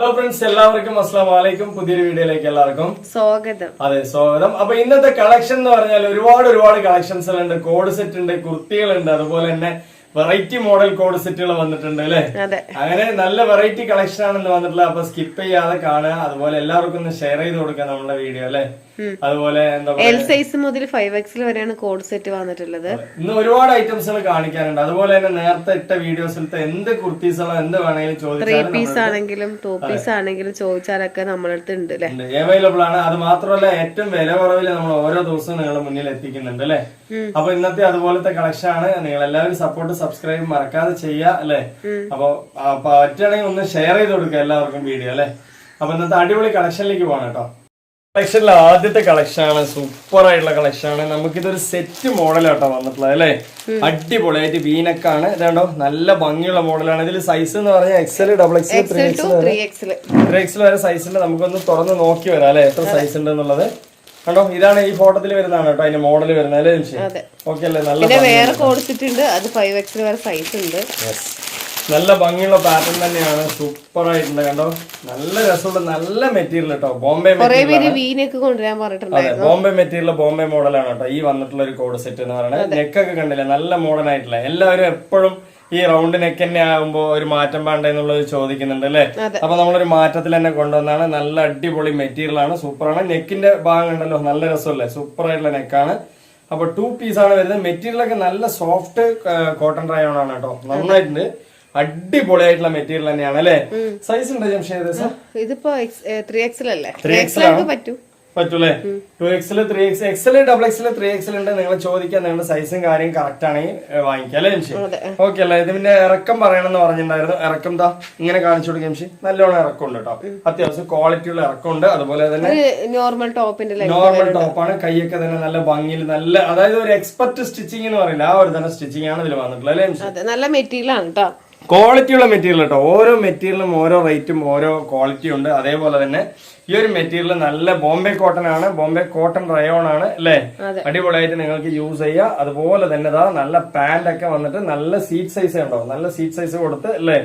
Hello friends, എല്ലാവർക്കും അസ്സലാമു അലൈക്കും. പുതിയൊരു വീഡിയോയിലേക്ക് എല്ലാവർക്കും സ്വാഗതം. അതെ, സ്വാഗതം. അപ്പൊ ഇന്നത്തെ കളക്ഷൻ എന്ന് പറഞ്ഞാൽ ഒരുപാട് കളക്ഷൻസ് ഉണ്ട്. കോഡ് സെറ്റ് ഉണ്ട്, കുർത്തികളുണ്ട്, അതുപോലെ തന്നെ വെറൈറ്റി മോഡൽ കോഡ് സെറ്റുകൾ വന്നിട്ടുണ്ട് അല്ലെ. അങ്ങനെ നല്ല വെറൈറ്റി കളക്ഷൻ ആണെന്ന് വന്നിട്ടുള്ളത്. അപ്പൊ സ്കിപ്പ് ചെയ്യാതെ കാണുക, അതുപോലെ എല്ലാവർക്കും ഒന്ന് ഷെയർ ചെയ്ത് കൊടുക്കുക നമ്മുടെ വീഡിയോ അല്ലെ. അതുപോലെ എന്താ എൽ സൈസ് മുതൽ 5XL വരെയാണ് കോഡ് സെറ്റ് വന്നിട്ടുള്ളത്. ഇന്ന് ഒരുപാട് ഐറ്റംസുകൾ കാണിക്കാനുണ്ട്. അതുപോലെ തന്നെ നേരത്തെ ഇട്ട വീഡിയോസിലത്തെ എന്ത് കുർത്തീസുകളോ എന്ത് വേണമെങ്കിലും ചോദിച്ചാൽ 3 പീസ് ആണെങ്കിലും 2 പീസ് ആണെങ്കിലും ചോദിച്ചാലൊക്കെ നമ്മുടെ അടുത്ത് ഉണ്ട് അവൈലബിൾ ആണ്. അത് മാത്രമല്ല ഏറ്റവും വില കുറവിൽ നമ്മൾ ഓരോ ദിവസവും നിങ്ങളുടെ മുന്നിൽ എത്തിക്കുന്നുണ്ട് അല്ലെ. അപ്പൊ ഇന്നത്തെ അതുപോലത്തെ കളക്ഷൻ ആണ്. നിങ്ങൾ എല്ലാവരും സപ്പോർട്ട് സബ്സ്ക്രൈബ് മറക്കാതെ ചെയ്യുക അല്ലെ. അപ്പൊ പറ്റുകയാണെങ്കിൽ ഒന്ന് ഷെയർ ചെയ്ത് കൊടുക്കുക എല്ലാവർക്കും വീഡിയോ അല്ലെ. അപ്പൊ ഇന്നത്തെ അടിപൊളി കളക്ഷനിലേക്ക് പോകണം കേട്ടോ. കളക്ഷനിലെ ആദ്യത്തെ കളക്ഷൻ ആണ്, സൂപ്പർ ആയിട്ടുള്ള കളക്ഷൻ ആണ്. നമുക്കിതൊരു സെറ്റ് മോഡലാട്ടോ വന്നിട്ടുള്ളത് അല്ലെ. അടിപൊളിയായിട്ട് വീനക്കാണ്. ഇതാണ്ടോ നല്ല ഭംഗിയുള്ള മോഡലാണ്. ഇതിൽ സൈസ് എന്ന് പറഞ്ഞാൽ XL, XXL, 3XL വരെ സൈസ് ഉണ്ട്. നമുക്കൊന്ന് തുറന്ന് നോക്കി വരാം അല്ലെ, എത്ര സൈസ് ഉണ്ട് എന്നുള്ളത്. കണ്ടോ, ഇതാണ് ഈ ഫോട്ടോത്തിൽ വരുന്നതാണ് കേട്ടോ അതിന്റെ മോഡൽ വരുന്നത് അല്ലേ. ഓക്കെ അല്ലേ. നല്ല വേറെ കൊടുത്തിട്ടുണ്ട്, അത് 5XL വരെ സൈസ് ഉണ്ട്. നല്ല ഭംഗിയുള്ള പാറ്റേൺ തന്നെയാണ്, സൂപ്പർ ആയിട്ടുണ്ട്. കണ്ടോ, നല്ല രസമുള്ള നല്ല മെറ്റീരിയൽ കേട്ടോ. ബോംബെ ബോംബെ മെറ്റീരിയൽ, ബോംബെ മോഡലാണ് കേട്ടോ ഈ വന്നിട്ടുള്ള ഒരു കോഡ് സെറ്റ് എന്ന് പറയുന്നത്. നെക്കൊക്കെ കണ്ടില്ലേ, നല്ല മോഡേൺ ആയിട്ടുള്ള. എല്ലാവരും എപ്പോഴും ഈ റൗണ്ട് നെക്ക് തന്നെ ആകുമ്പോ ഒരു മാറ്റം വേണ്ട എന്നുള്ളത് ചോദിക്കുന്നുണ്ട് അല്ലെ. അപ്പൊ നമ്മളൊരു മാറ്റത്തിൽ തന്നെ കൊണ്ടുവന്നാണ്. നല്ല അടിപൊളി മെറ്റീരിയൽ ആണ്, സൂപ്പറാണ്. നെക്കിന്റെ ഭാഗം ഉണ്ടല്ലോ, നല്ല രസമല്ലേ, സൂപ്പർ ആയിട്ടുള്ള നെക്കാണ്. അപ്പൊ 2 പീസാണ് വരുന്നത്. മെറ്റീരിയൽ ഒക്കെ നല്ല സോഫ്റ്റ് കോട്ടൺ റയോൺ ആണ് കേട്ടോ, നന്നായിട്ടുണ്ട്. അടിപൊളിയായിട്ടുള്ള മെറ്റീരിയൽ തന്നെയാണ് അല്ലെ. സൈസ് ഉണ്ട് ജംഷീദ്? ഇതിപ്പോ 3XL അല്ലേ, 3XL പറ്റൂലേ. 2XL, 3XL, XXL, 3XL ഉണ്ട്. നിങ്ങൾ ചോദിക്കാൻ നിങ്ങളുടെ സൈസും കാര്യം കറക്റ്റ് ആണെങ്കിൽ വാങ്ങിക്കാം അല്ലെ ജംഷി. ഓക്കെ അല്ലേ. ഇത് പിന്നെ ഇറക്കം പറയണമെന്ന് പറഞ്ഞിട്ടുണ്ടായിരുന്നു. ഇറക്കം ദാ ഇങ്ങനെ കാണിച്ചു കൊടുക്കും ജംഷി. നല്ലോണം ഇറക്കം ഉണ്ട് കേട്ടോ, അത്യാവശ്യം ക്വാളിറ്റിയുള്ള ഇറക്കം ഉണ്ട്. അതുപോലെ തന്നെ നോർമൽ ടോപ്പാണ്. കൈയൊക്കെ തന്നെ നല്ല ഭംഗിയിൽ, നല്ല അതായത് ഒരു എക്സ്പെർട്ട് സ്റ്റിച്ചിങ് എന്ന് പറയില്ല, ആ ഒരു തന്നെ സ്റ്റിച്ചിങ് ആണ് ഇതിൽ വന്നിട്ടുള്ളത് അല്ലെ ജംഷി. നല്ല മെറ്റീരിയൽ ആണ് കേട്ടോ, ക്വാളിറ്റിയുള്ള മെറ്റീരിയൽ കേട്ടോ. ഓരോ മെറ്റീരിയലും ഓരോ റേറ്റും ഓരോ ക്വാളിറ്റി ഉണ്ട്. അതേപോലെ തന്നെ ഈ ഒരു മെറ്റീരിയൽ നല്ല ബോംബെ കോട്ടൺ ആണ്, ബോംബെ കോട്ടൺ റയോൺ ആണ് അല്ലെ. അടിപൊളിയായിട്ട് നിങ്ങൾക്ക് യൂസ് ചെയ്യാം. അതുപോലെ തന്നെ നല്ല പാന്റ് ഒക്കെ വന്നിട്ട് നല്ല സീറ്റ് സൈസ് ഉണ്ടോ, നല്ല സീറ്റ് സൈസ് കൊടുത്ത് അല്ലെ,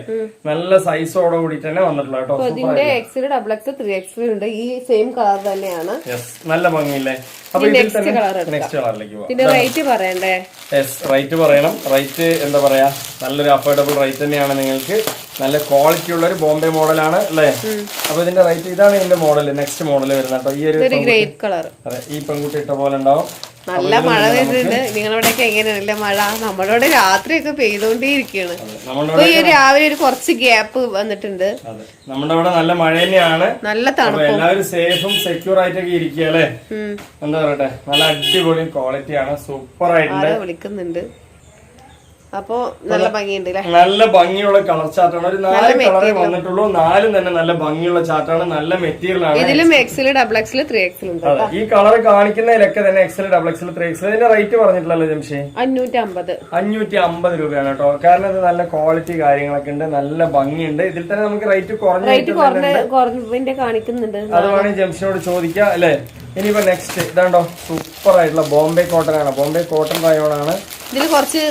നല്ല സൈസോട് കൂടിയിട്ട് തന്നെ വന്നിട്ടുള്ള കേട്ടോ. XL, XXL, 3XL ഉണ്ട്. ഈ സെയിം കളർ തന്നെയാണ്, നല്ല ഭംഗിയില്ലേ. അപ്പൊ ഇതിൽ തന്നെ നെക്സ്റ്റ് കളറിലേക്ക് പോകാം. റേറ്റ് പറയണ്ടേ? റേറ്റ് പറയണം. റേറ്റ് എന്താ പറയാ, നല്ലൊരു അഫോർഡബിൾ റേറ്റ് തന്നെയാണ്. നിങ്ങൾക്ക് നല്ല ക്വാളിറ്റി ഉള്ള ഒരു ബോംബെ മോഡലാണ് അല്ലെ. അപ്പൊ ഇതിന്റെ റേറ്റ് ഇതാണ്. ഇതിന്റെ മോഡൽ നെക്സ്റ്റ് മോഡൽ വരുന്നത് കേട്ടോ. ഈ ഒരു ഗ്രേപ്പ് കളർ, അതെ, ഈ പെൺകുട്ടി ഇട്ട പോലെ ഉണ്ടാവും. നല്ല മഴ വരുന്നുണ്ട്. നിങ്ങളവിടെയൊക്കെ എങ്ങനെയല്ല മഴ? നമ്മുടെ ഇവിടെ രാത്രിയൊക്കെ പെയ്തോണ്ടേയിരിക്കുകയാണ്. രാവിലെ ഒരു കുറച്ച് ഗ്യാപ്പ് വന്നിട്ടുണ്ട്. നമ്മുടെ ഇവിടെ നല്ല മഴ തന്നെയാണ്, നല്ല തണുപ്പ്. എല്ലാവരും സേഫും സെക്യൂർ ആയിട്ടൊക്കെ ഇരിക്കുക അല്ലെ. എന്താ പറയട്ടെ, നല്ല അടിപൊളി ക്വാളിറ്റിയാണ്, സൂപ്പർ ആയിട്ടുണ്ട്. വിളിക്കുന്നുണ്ട്. അപ്പൊ നല്ല ഭംഗിയുണ്ട്, നല്ല ഭംഗിയുള്ള കളർ ചാർട്ടാണ്. ഒരു 4 കളറേ വന്നിട്ടുള്ളൂ. 4 തന്നെ നല്ല ഭംഗിയുള്ള ചാർട്ടാണ്, നല്ല മെറ്റീരിയൽ ആണ്. ഇതിലും XL, XXL, 3XL ഉണ്ട്. ഈ കളർ കാണിക്കുന്നതിലൊക്കെ തന്നെ XL, XXL, 3XL. ഇതിന്റെ റേറ്റ് പറഞ്ഞിട്ടുള്ളല്ലോ ജംഷി, 550 രൂപയാണ് കേട്ടോ. കാരണം ഇത് നല്ല ക്വാളിറ്റി കാര്യങ്ങളൊക്കെ ഉണ്ട്, നല്ല ഭംഗിയുണ്ട്. ഇതിൽ തന്നെ നമുക്ക് റേറ്റ് കുറഞ്ഞ കാണിക്കുന്നുണ്ട്. അത് വേണമെങ്കിൽ ജംഷിനോട് ചോദിക്കാം അല്ലെ. ഇനിയിപ്പോ നെക്സ്റ്റ് ഇതാണ്ടോ, സൂപ്പർ ആയിട്ടുള്ള ബോംബെ കോട്ടൺ ആണ്, ബോംബെ കോട്ടൺ റയോൺ ആണ്. ഇതിൽ കുറച്ച്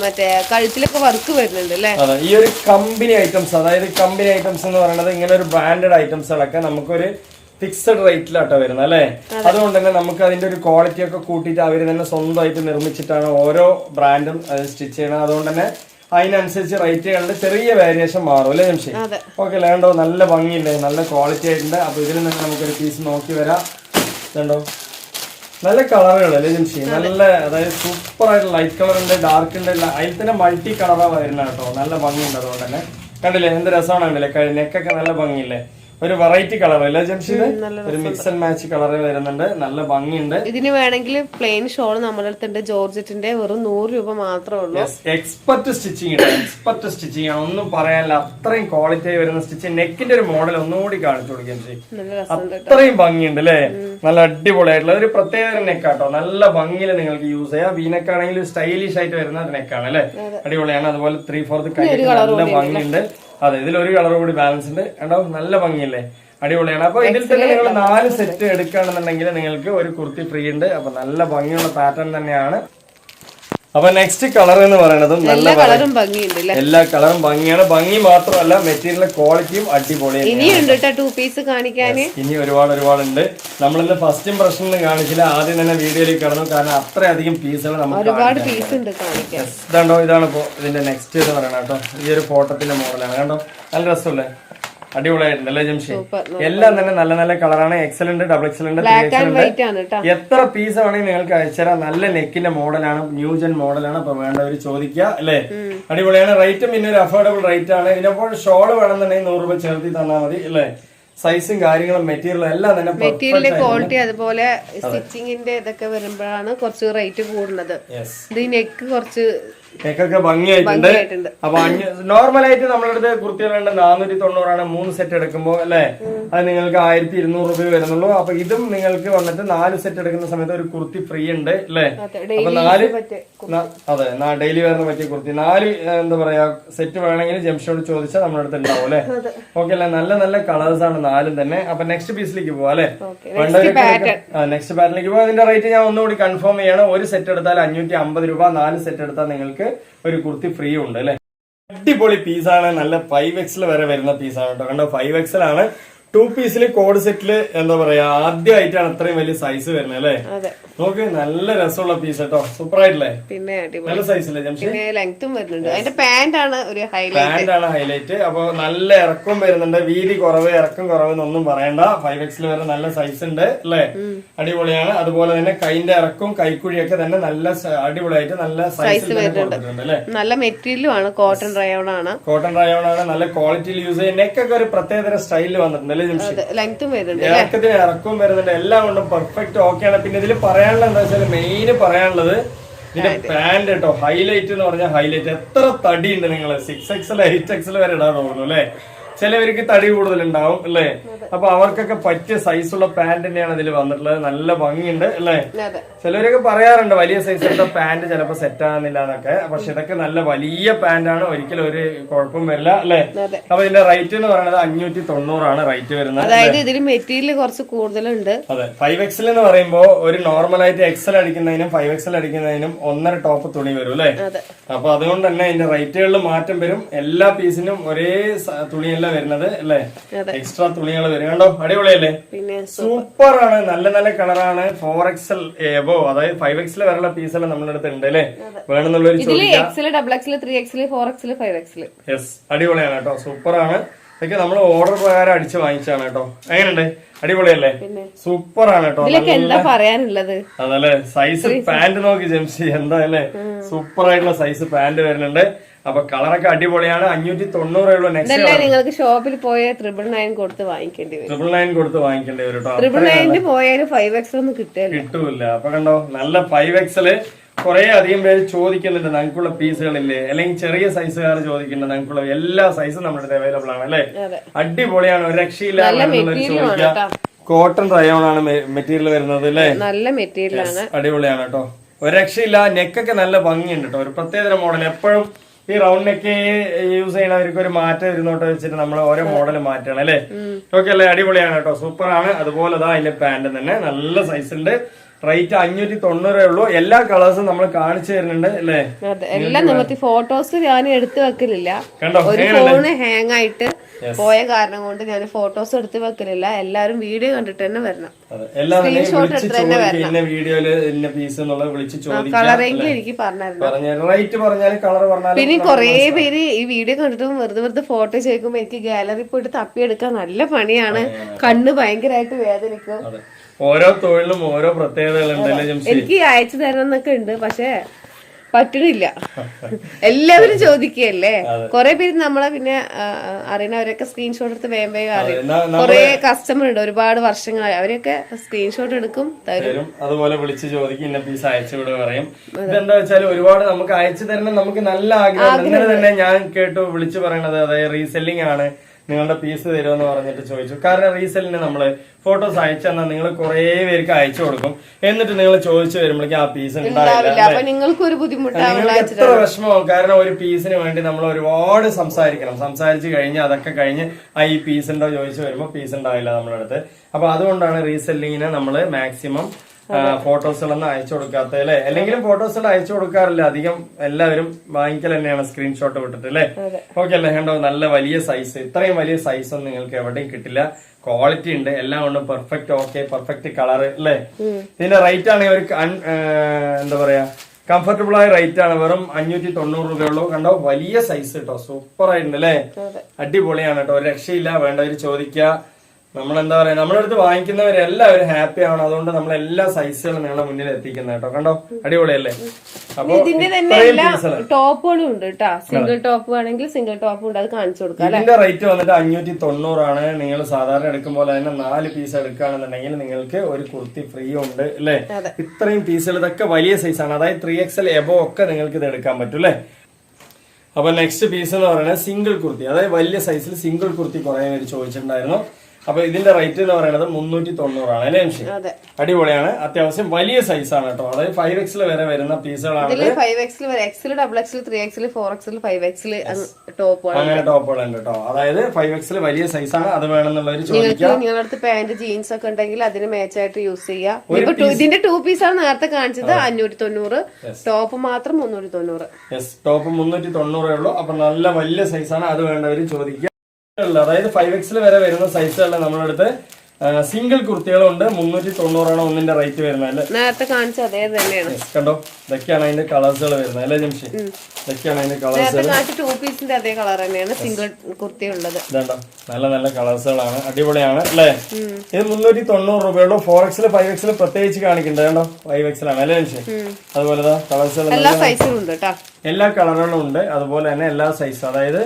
മറ്റേ കഴുത്തിലൊക്കെ വർക്ക് വരുന്നുണ്ട് അല്ലെ. അതെ, ഈ ഒരു കമ്പനി ഐറ്റംസ്, അതായത് കമ്പനി ഐറ്റംസ് എന്ന് പറയുന്നത് ഇങ്ങനെ ഒരു ബ്രാൻഡഡ് ഐറ്റംസുകളൊക്കെ നമുക്കൊരു ഫിക്സഡ് റേറ്റിലാട്ടോ വരുന്നത് അല്ലെ. അതുകൊണ്ട് തന്നെ നമുക്ക് അതിന്റെ ഒരു ക്വാളിറ്റി ഒക്കെ കൂട്ടിയിട്ട് അവർ തന്നെ സ്വന്തമായിട്ട് നിർമ്മിച്ചിട്ടാണ് ഓരോ ബ്രാൻഡും സ്റ്റിച്ച് ചെയ്യണത്. അതുകൊണ്ട് തന്നെ അതിനനുസരിച്ച് റേറ്റുകളുടെ ചെറിയ വേരിയേഷൻ മാറും അല്ലേ ജംഷി. ഓക്കെ അല്ലേ. കണ്ടോ, നല്ല ഭംഗിയില്ലേ, നല്ല ക്വാളിറ്റി ആയിട്ടുണ്ട്. അപ്പൊ ഇതിൽ നിന്ന് നമുക്കൊരു പീസ് നോക്കി വരാം. കണ്ടോ, നല്ല കളറുകൾ അല്ലേ ജംഷി, നല്ല അതായത് സൂപ്പർ ആയിട്ട് ലൈറ്റ് കളർ ഉണ്ട്, ഡാർക്ക് ഉണ്ട്, അതിൽ തന്നെ മൾട്ടി കളറാ വരുന്ന കേട്ടോ. നല്ല ഭംഗിയുണ്ട്. അതുകൊണ്ട് തന്നെ കണ്ടില്ലേ എന്ത് രസമാണ്, കണ്ടില്ലേ നെക്കൊക്കെ നല്ല ഭംഗിയില്ലേ. ഒരു വെറൈറ്റി കളർ അല്ലേ ജംഷീദ്, ഒരു മിക്സ് ആൻഡ് മാച്ച് കളർ വരുന്നുണ്ട്, നല്ല ഭംഗിയുണ്ട്. ഇതിന് വേണമെങ്കിൽ പ്ലെയിൻ ഷോൾ നമ്മുടെ അടുത്തുണ്ട്, ജോർജറ്റിന്റെ, വെറും 100 രൂപ മാത്രമേ ഉള്ളൂ. എക്സ്പെർട്ട് സ്റ്റിച്ചിങ് ആണ്, ഒന്നും പറയാനില്ല. അത്രയും ക്വാളിറ്റി ആയി വരുന്ന സ്റ്റിച്ചിങ്. നെക്കിന്റെ ഒരു മോഡൽ ഒന്നുകൂടി കാണിച്ചു കൊടുക്കുകയും ചെയ്യും, അത്രയും ഭംഗിയുണ്ട് അല്ലേ. നല്ല അടിപൊളിയായിട്ടുള്ള ഒരു പ്രത്യേക നെക്കാട്ടോ, നല്ല ഭംഗിയിൽ നിങ്ങൾക്ക് യൂസ് ചെയ്യാം. വീനക്കാണെങ്കിൽ സ്റ്റൈലിഷ് ആയിട്ട് വരുന്ന നെക്കാണ് അല്ലെ, അടിപൊളിയാണ്. അതുപോലെ 3/4 കൈ നല്ല ഭംഗിയുണ്ട്. അതെ, ഇതിലൊരു കളർ കൂടി ബാലൻസ് ഉണ്ട്. കണ്ടോ, നല്ല ഭംഗിയല്ലേ, അടിപൊളിയാണ്. അപ്പൊ ഇതിൽ തന്നെ നിങ്ങൾ 4 സെറ്റ് എടുക്കുകയാണെന്നുണ്ടെങ്കിൽ നിങ്ങൾക്ക് ഒരു കുർത്തി ഫ്രീ ഉണ്ട്. അപ്പൊ നല്ല ഭംഗിയുള്ള പാറ്റേൺ തന്നെയാണ്. അപ്പൊ നെക്സ്റ്റ് കളർ എന്ന് പറയുന്നതും നല്ല കളറും ഭംഗിയുണ്ട് അല്ലേ? എല്ലാ കളറും ഭംഗിയാണ്. ഭംഗി മാത്രമല്ല മെറ്റീരിയൽ ക്വാളിറ്റിയും അടിപൊളിയാണ്. ഇനിയുണ്ട് കേട്ടോ 2 പീസ് കാണിക്കാന്. ഇനി ഒരുപാടുണ്ട്. നമ്മളിന്ന് ഫസ്റ്റ് ഇംപ്രഷനിൽ കാണിച്ചില്ല, ആദ്യം തന്നെ വീഡിയോയിലേക്ക് കടന്നു. കാരണം അത്രയധികം പീസുകൾ നമുക്ക് ഒരുപാട് പീസ് ഉണ്ട് കാണിക്കാൻ. ഇതാണ്ടോ, ഇതാണ് ഇപ്പോ ഇതിന്റെ നെക്സ്റ്റ് എന്ന് പറയുന്നത് കേട്ടോ. ഈ ഒരു ഫോട്ടോത്തിന്റെ മോഡലാണ് കണ്ടോ, നല്ല രസമല്ലേ, അടിപൊളിയായിട്ടുണ്ട് അല്ലേ ജംഷി? എല്ലാം തന്നെ നല്ല നല്ല കളറാണ്. എക്സലന്റ്, ഡബിൾ എക്സലന്റ്, എത്ര പീസ് ആണെങ്കിൽ നിങ്ങൾക്ക് അയച്ചുതരാം. നല്ല നെക്കിന്റെ മോഡലാണ്, ന്യൂജൻ മോഡലാണ്. അപ്പൊ വേണ്ടവർ ചോദിക്കുക അല്ലേ? അടിപൊളിയാണ്. റേറ്റും പിന്നെ ഒരു അഫോർഡബിൾ റേറ്റ് ആണ്. ഇതിനപ്പോൾ ഷോള് വേണമെന്നുണ്ടെങ്കിൽ 100 രൂപ ചേർത്തി തന്നാൽ മതി അല്ലേ? സൈസും കാര്യങ്ങളും മെറ്റീരിയലും എല്ലാം തന്നെ മെറ്റീരിയൽ ക്വാളിറ്റി അതുപോലെ സ്റ്റിച്ചിങ്ങിന്റെ ഇതൊക്കെ വരുമ്പോഴാണ് കുറച്ച് റേറ്റ് കൂടുന്നത്. ഇത് നെക്ക് കുറച്ച് നെക്കൊക്കെ ഭംഗിയായിട്ടുണ്ട്. അപ്പൊ നോർമലായിട്ട് നമ്മളടുത്ത് കുർത്തികളുണ്ട് 490 3 സെറ്റ് എടുക്കുമ്പോൾ അല്ലെ, അത് നിങ്ങൾക്ക് 1200 രൂപ വരുന്നുള്ളൂ. അപ്പൊ ഇതും നിങ്ങൾക്ക് വന്നിട്ട് 4 സെറ്റ് എടുക്കുന്ന സമയത്ത് ഒരു കുർത്തി ഫ്രീ ഉണ്ട് അല്ലെ? അപ്പൊ ഡെയിലി വെയറിന് പറ്റിയ കുർത്തി 4 എന്താ പറയാ സെറ്റ് വേണമെങ്കിൽ ജംഷോട് ചോദിച്ചാൽ നമ്മുടെ അടുത്ത് ഉണ്ടാവും അല്ലെ? ഓക്കെ അല്ലെ? നല്ല നല്ല കളേഴ്സ് ആണ് 4 തന്നെ. അപ്പൊ നെക്സ്റ്റ് പീസിലേക്ക് പോവാം അല്ലെ? നെക്സ്റ്റ് പാറ്റേണിലേക്ക് പോവാം. അതിന്റെ റേറ്റ് ഞാൻ ഒന്നുകൂടി കൺഫേം ചെയ്യാണ്. ഒരു സെറ്റ് എടുത്താൽ 550 രൂപ, 4 സെറ്റ് എടുത്താൽ നിങ്ങൾക്ക് ഒരു കുർത്തി ഫ്രീ ഉണ്ട് അല്ലെ? അടിപൊളി പീസാണ്. നല്ല 5XL വരെ വരുന്ന പീസാണ് കേട്ടോ. കണ്ടോ 5XL ആണ്. 2 പീസില് കോഡ് സെറ്റില് എന്താ പറയാ ആദ്യമായിട്ടാണ് അത്രയും വലിയ സൈസ് വരുന്നത് അല്ലേ? നോക്ക്, നല്ല രസമുള്ള പീസ് കേട്ടോ. സൂപ്പർ ആയിട്ടില്ലേ? പിന്നെ നല്ല സൈസ് അല്ലേ ജംഷി? ലെങ്ത്തും വരുന്നുണ്ട്. അതിന്റെ പാന്റ് ആണ് ഹൈലൈറ്റ്. അപ്പൊ നല്ല ഇറക്കം വരുന്നുണ്ട്. വീതി കുറവ്, ഇറക്കം കുറവ് എന്നൊന്നും പറയണ്ട. 5XL വരെ നല്ല സൈസ് ഉണ്ട് അല്ലേ? അടിപൊളിയാണ്. അതുപോലെ തന്നെ കൈന്റെ ഇറക്കും കൈക്കുഴിയൊക്കെ തന്നെ നല്ല അടിപൊളിയായിട്ട് നല്ല സൈസ് കൊടുത്തിട്ടുണ്ട് അല്ലേ? നല്ല മെറ്റീരിയലും ആണ്. കോട്ടൺ റയോൺ ആണ്. നല്ല ക്വാളിറ്റിയിൽ യൂസ് ചെയ്യുന്ന നെക്കൊക്കെ ഒരു പ്രത്യേകതര സ്റ്റൈലിൽ വന്നിട്ടുണ്ട് അല്ലേ ജംഷി? ലെങ്ത്തും വരുന്നുണ്ട്, ഇറക്കത്തിന് ഇറക്കവും വരുന്നുണ്ട്. എല്ലാം കൊണ്ടും പെർഫെക്റ്റ് ഓക്കെയാണ്. പിന്നെ ഇതിൽ പറയാനുള്ളത് എന്താ വെച്ചാൽ മെയിൻ പറയാനുള്ളത് ഇതിന്റെ പാന്റ് കേട്ടോ. ഹൈലൈറ്റ് എന്ന് പറഞ്ഞാൽ ഹൈലൈറ്റ്. എത്ര തടിയുണ്ട് നിങ്ങൾ 6XL 8XL വരെ ഇടാൻ തോന്നുന്നു അല്ലെ? ചിലവർക്ക് തടി കൂടുതലുണ്ടാവും അല്ലേ? അപ്പൊ അവർക്കൊക്കെ പറ്റിയ സൈസുള്ള പാന്റ് തന്നെയാണ് ഇതിൽ വന്നിട്ടുള്ളത്. നല്ല ഭംഗിയുണ്ട് അല്ലേ? ചിലവരൊക്കെ പറയാറുണ്ട് വലിയ സൈസുള്ള പാന്റ് ചിലപ്പോ സെറ്റ് ആകുന്നില്ല എന്നൊക്കെ. പക്ഷെ ഇതൊക്കെ നല്ല വലിയ പാന്റ് ആണ്, ഒരിക്കലും ഒരു കുഴപ്പം വരില്ല അല്ലെ? അപ്പൊ ഇതിന്റെ റേറ്റ് എന്ന് പറയുന്നത് 590 ആണ് റേറ്റ് വരുന്നത്. അതായത് ഇതിൽ മെറ്റീരിയൽ കുറച്ച് കൂടുതലുണ്ട്. അതെ, 5XL എന്ന് പറയുമ്പോ ഒരു നോർമലായിട്ട് XL അടിക്കുന്നതിനും 5XL അടിക്കുന്നതിനും 1.5 ടോപ്പ് തുണി വരും അല്ലെ? അപ്പൊ അതുകൊണ്ട് തന്നെ ഇതിന്റെ റേറ്റുകളിൽ മാറ്റം വരും. എല്ലാ പീസിനും ഒരേ തുണിയല്ല വരുന്നത് അല്ലേ? എക്സ്ട്രാ തുണികൾ വരും. കണ്ടോ അടിപൊളിയല്ലേ? സൂപ്പർ ആണ്. നല്ല നല്ല കളറാണ്. 4XL എബോ, അതായത് 5XL വരെയുള്ള പീസെല്ലാം നമ്മുടെ അടുത്ത് ഉണ്ട് അല്ലേ? വേണമെന്നുള്ളൊരു യെസ്, അടിപൊളിയാണ് കേട്ടോ. സൂപ്പർ ആണ്. ഇതൊക്കെ നമ്മൾ ഓർഡർ പ്രകാരം അടിച്ച് വാങ്ങിച്ചാണ് കേട്ടോ. എങ്ങനെയുണ്ട്? അടിപൊളിയല്ലേ? സൂപ്പർ ആണ് കേട്ടോ. എന്താ പറയാനുള്ളത്? അതല്ലേ? സൈസ് പാന്റ് നോക്കി ജംഷി, എന്താ അല്ലേ? സൂപ്പർ ആയിട്ടുള്ള സൈസ് പാന്റ് വരുന്നുണ്ട്. അപ്പൊ കളറൊക്കെ അടിപൊളിയാണ്. 590 ഉള്ളൂ. നെക്സ്റ്റ് നിങ്ങൾക്ക് ഷോപ്പിൽ പോയ 999 കൊടുത്ത് വാങ്ങിക്കേണ്ടി വരും. 999 കൊടുത്ത് വാങ്ങിക്കേണ്ടി വരും കേട്ടോ. 999 പോയാലും 5XL ഒന്നും കിട്ടൂല. അപ്പൊ കണ്ടോ നല്ല 5XL കുറെ അധികം പേര് ചോദിക്കുന്നുണ്ട്. ഞങ്ങൾക്കുള്ള പീസുകളില്ലേ, അല്ലെങ്കിൽ ചെറിയ സൈസുകാർ ചോദിക്കുന്നുണ്ട്. ഞങ്ങൾക്കുള്ള എല്ലാ സൈസും നമ്മുടെ അവൈലബിൾ ആണ് അല്ലെ? അടിപൊളിയാണ്. ഒരു രക്ഷയില്ല. ചോദിക്കാം. കോട്ടൺ റയോൺ ആണ് മെറ്റീരിയൽ വരുന്നത് അല്ലേ? നല്ല മെറ്റീരിയൽ ആണ്. അടിപൊളിയാണ് കേട്ടോ. ഒരു രക്ഷയില്ല. നെക്കൊക്കെ നല്ല ഭംഗിയുണ്ട് കേട്ടോ. ഒരു പ്രത്യേക മോഡൽ. എപ്പോഴും ഈ റൗണ്ട് നെക്ക് യൂസ് ചെയ്യണവർക്ക് ഒരു മാറ്റം ഇരുന്നോട്ട് വെച്ചിട്ട് നമ്മൾ ഓരോ മോഡൽ മാറ്റണം അല്ലേ? ഓക്കെ അല്ലേ? അടിപൊളിയാണ് കേട്ടോ. സൂപ്പർ ആണ്. അതുപോലെ അതിന്റെ പാന്റ് തന്നെ നല്ല സൈസ് ഉണ്ട്. റേറ്റ് 590 ഉള്ളൂ. എല്ലാ കളേഴ്സും നമ്മൾ കാണിച്ചു തരുന്നുണ്ട് അല്ലേ? എല്ലാം നമുക്ക് ഫോട്ടോസ് ഞാൻ എടുത്തു വെക്കലില്ല. ഒരു ഫോണ് ഹാങ് ആയിട്ട് പോയ കാരണം കൊണ്ട് ഞാൻ ഫോട്ടോസ് എടുത്ത് വെക്കലില്ല. എല്ലാരും വീഡിയോ കണ്ടിട്ട് തന്നെ വരണം. സ്ക്രീൻഷോട്ട് എടുത്ത് തന്നെ വരണം. കളറെങ്കിലും എനിക്ക് പറഞ്ഞു. പിന്നെ കൊറേ പേര് ഈ വീഡിയോ കണ്ടിട്ടും വെറുതെ ഫോട്ടോ ചോദിക്കുമ്പോ എനിക്ക് ഗാലറി പോയിട്ട് തപ്പിയെടുക്കാൻ നല്ല പണിയാണ്. കണ്ണ് ഭയങ്കരമായിട്ട് വേദനിക്കും. ഓരോ തൊഴിലും ഓരോ പ്രത്യേകതകളുണ്ടല്ലേ ജംഷി? എനിക്ക് അയച്ചു തരണം എന്നൊക്കെ ഉണ്ട്, പക്ഷെ പറ്റണില്ല. എല്ലാവരും ചോദിക്കുകയല്ലേ. കൊറേ പേര് നമ്മളെ പിന്നെ അറിയുന്നവരൊക്കെ സ്ക്രീൻഷോട്ട് എടുത്ത് വേഗം അറിയും. കൊറേ കസ്റ്റമർ ഉണ്ട് ഒരുപാട് വർഷങ്ങളായി. അവരൊക്കെ സ്ക്രീൻഷോട്ട് എടുക്കും, തരും. അതുപോലെ വിളിച്ച് ചോദിക്കും ഇന്ന പീസ് അയച്ചു വിടുക പറയും. ഇതെന്താ വെച്ചാൽ ഒരുപാട് നമുക്ക് അയച്ചു തരണം. നമുക്ക് നല്ല ആഗ്രഹം. ഇന്നലെ തന്നെ ഞാൻ കേട്ടു വിളിച്ചു പറയണത്, അതായത് റീസെല്ലിംഗ് ആണ്, നിങ്ങളുടെ പീസ് തരുമെന്ന് പറഞ്ഞിട്ട് ചോദിച്ചു. കാരണം റീസെല്ലിന് നമ്മള് ഫോട്ടോസ് അയച്ചെന്നാൽ നിങ്ങൾ കുറെ പേർക്ക് അയച്ചു കൊടുക്കും. എന്നിട്ട് നിങ്ങൾ ചോദിച്ചു വരുമ്പോഴേക്കും ആ പീസ് ഉണ്ടാവില്ല. നിങ്ങൾക്കൊരു ബുദ്ധിമുട്ടാവില്ല. എത്ര വിഷമമാവും. കാരണം ഒരു പീസിന് വേണ്ടി നമ്മൾ ഒരുപാട് സംസാരിച്ചു കഴിഞ്ഞ് അതൊക്കെ കഴിഞ്ഞ് ഈ പീസ് ഉണ്ടോ ചോദിച്ചു വരുമ്പോൾ പീസ് ഉണ്ടാവില്ല നമ്മുടെ അടുത്ത്. അപ്പൊ അതുകൊണ്ടാണ് റീസെല്ലിങ്ങിനെ നമ്മള് മാക്സിമം ഫോട്ടോസുകളൊന്നും അയച്ചു കൊടുക്കാത്ത അല്ലെ? അല്ലെങ്കിലും ഫോട്ടോസുകൾ അയച്ചു കൊടുക്കാറില്ല അധികം, എല്ലാവരും വാങ്ങിക്കൽ തന്നെയാണ് സ്ക്രീൻഷോട്ട് വിട്ടിട്ട് അല്ലെ? ഓക്കെ അല്ലേ? കണ്ടോ, നല്ല വലിയ സൈസ്. ഇത്രയും വലിയ സൈസ് ഒന്നും നിങ്ങൾക്ക് എവിടെയും കിട്ടില്ല. ക്വാളിറ്റി ഉണ്ട്, എല്ലാം കൊണ്ടും പെർഫെക്റ്റ്. ഓക്കെ, പെർഫെക്റ്റ് കളർ അല്ലേ? ഇതിന്റെ റേറ്റ് ആണെങ്കിൽ ഒരു എന്താ പറയാ, കംഫർട്ടബിൾ ആയ റേറ്റ് ആണ്. വെറും 590 രൂപയുള്ളൂ. കണ്ടോ, വലിയ സൈസ് കേട്ടോ, സൂപ്പർ ആയിട്ടുണ്ട് അല്ലേ? അടിപൊളിയാണ് കേട്ടോ, ഒരു രക്ഷയില്ല. വേണ്ടവര് ചോദിക്കുക. നമ്മളെന്താ പറയാ, നമ്മുടെ അടുത്ത് വാങ്ങിക്കുന്നവരെല്ലാവരും ഹാപ്പി ആവണം. അതുകൊണ്ട് നമ്മൾ എല്ലാ സൈസുകളും നിങ്ങളുടെ മുന്നിൽ എത്തിക്കുന്നത് കേട്ടോ. കണ്ടോ, അടിപൊളിയല്ലേ? അപ്പൊ ഇതിന്റെ തന്നെ എല്ലാ ടോപ്പുകളും ഉണ്ട് കേട്ടോ. സിംഗിൾ ടോപ്പ് വേണമെങ്കിൽ സിംഗിൾ ടോപ്പ് ഉണ്ട്, അത് കാണിച്ചു കൊടുക്കാം. ഇതിന്റെ റേറ്റ് വന്നിട്ട് 590 ആണ്. നിങ്ങൾ സാധാരണ എടുക്കുമ്പോൾ തന്നെ 4 പീസ് എടുക്കുകയാണെന്നുണ്ടെങ്കിൽ നിങ്ങൾക്ക് ഒരു കുർത്തി ഫ്രീ ഉണ്ട് അല്ലെ? ഇത്രയും പീസുകൾ, ഇതൊക്കെ വലിയ സൈസാണ്. അതായത് 3XL എബോ ഒക്കെ നിങ്ങൾക്ക് ഇത് എടുക്കാൻ പറ്റും അല്ലെ? അപ്പൊ നെക്സ്റ്റ് പീസ് എന്ന് പറയുന്നത് സിംഗിൾ കുർത്തി. അതായത് വലിയ സൈസിൽ സിംഗിൾ കുർത്തി കുറെ പേര് ചോദിച്ചിട്ടുണ്ടായിരുന്നു. അപ്പൊ ഇതിന്റെ റേറ്റ് എന്ന് പറയുന്നത് 390 ആണ് അല്ലേ നിമിഷി? അടിപൊളിയാണ്, അത്യാവശ്യം വലിയ സൈസാണ് കേട്ടോ. അതായത് 5XL വരെ വരുന്ന പീസുകളാണ്. 5XL വരെ, XL, XXL, 3XL, 4XL, 5XL top അങ്ങനെ ടോപ്പുകളുണ്ട് കേട്ടോ. അതായത് 5XL വലിയ സൈസാണ്, അത് വേണമെന്നുള്ളവർ ചോദിക്കാം. നിങ്ങളുടെ അടുത്ത് പാന്റ് ജീൻസ് ഒക്കെ ഉണ്ടെങ്കിൽ അതിന് മാച്ച് ആയിട്ട് യൂസ് ചെയ്യാം. ഇതിന്റെ 2 പീസാണ് നേരത്തെ കാണിച്ചത് 590, ടോപ്പ് മാത്രം 390. ടോപ്പ് 390 ഉള്ളൂ. അപ്പൊ നല്ല വലിയ സൈസാണ്, അത് വേണ്ടവർ ചോദിക്കുക. അതായത് 5XL വരെ വരുന്ന സൈസുകളിൽ നമ്മളടുത്ത് സിംഗിൾ കുർത്തികളുണ്ട്. 390 ആണ് ഒന്നിന്റെ റേറ്റ് വരുന്നത് അല്ലേ? നേരത്തെ കാണിച്ച അതേ തന്നെയാണ്. കണ്ടോ, ഇതൊക്കെയാണ് അതിന്റെ കളേഴ്സുകൾ വരുന്നത് അല്ലേ ജംഷി? ഇതൊക്കെയാണ് അതിന്റെ കളേഴ്സ്. 2 പീസിന്റെ അതേ കളർ തന്നെയാണ് സിംഗിൾ കുർത്തി ഉള്ളത്. ഇതുണ്ടോ, നല്ല നല്ല കളേഴ്സുകളാണ്, അടിപൊളിയാണ് അല്ലേ? ഇത് 390 രൂപയുള്ളൂ. 4XL 5XL പ്രത്യേകിച്ച് കാണിക്കുന്നുണ്ട്. കണ്ടോ, 5XL ആണ് അല്ലേ ജംഷി? അതുപോലെ കളേഴ്സുകൾ എല്ലാ സൈസിലും ഉണ്ട് കേട്ടോ, എല്ലാ കളറുകളും ഉണ്ട്. അതുപോലെ തന്നെ എല്ലാ സൈസും, അതായത്